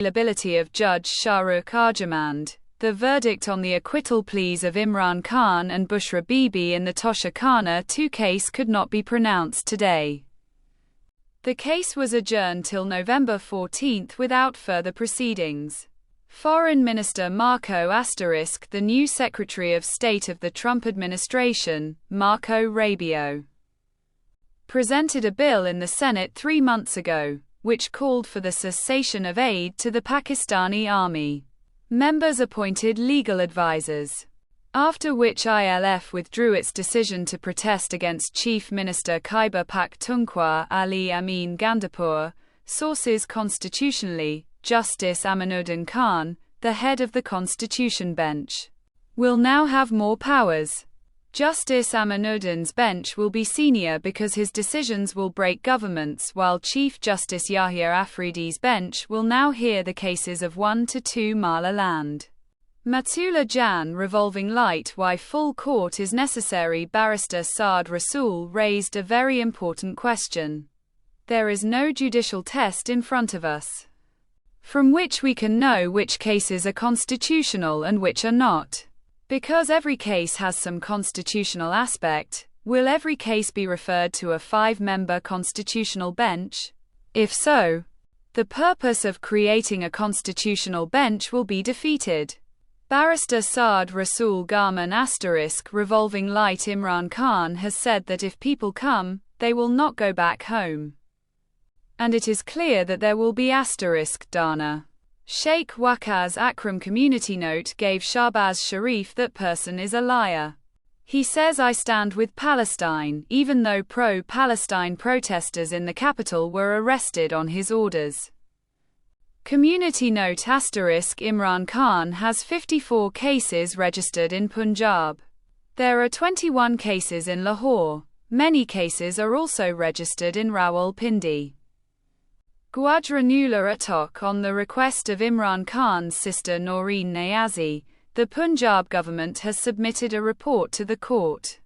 Availability of Judge Shahrukh Arjamand. The verdict on the acquittal pleas of Imran Khan and Bushra Bibi in the Tosha Khana 2 case could not be pronounced today. The case was adjourned till November 14 without further proceedings. Foreign Minister Marco *, the new Secretary of State of the Trump administration, Marco Rubio, presented a bill in the Senate 3 months ago, which called for the cessation of aid to the Pakistani army. Members appointed legal advisors, after which ILF withdrew its decision to protest against Chief Minister Khyber Pakhtunkhwa Ali Amin Gandapur. Sources: constitutionally, Justice Aminuddin Khan, the head of the Constitution Bench, will now have more powers. Justice Aminuddin's bench will be senior because his decisions will break governments, while Chief Justice Yahya Afridi's bench will now hear the cases of 1 to 2 Mala land. Matula Jan revolving light why full court is necessary. Barrister Saad Rasool raised a very important question. There is no judicial test in front of us, from which we can know which cases are constitutional and which are not. Because every case has some constitutional aspect, will every case be referred to a 5-member constitutional bench? If so, the purpose of creating a constitutional bench will be defeated. Barrister Saad Rasool Garman * revolving light Imran Khan has said that if people come, they will not go back home. And it is clear that there will be * Dana. Sheikh Waqas Akram community note gave Shahbaz Sharif that person is a liar. He says I stand with Palestine, even though pro-Palestine protesters in the capital were arrested on his orders. Community note * Imran Khan has 54 cases registered in Punjab. There are 21 cases in Lahore. Many cases are also registered in Rawalpindi. Gujranula Atok. On the request of Imran Khan's sister Noreen Niazi, the Punjab government has submitted a report to the court.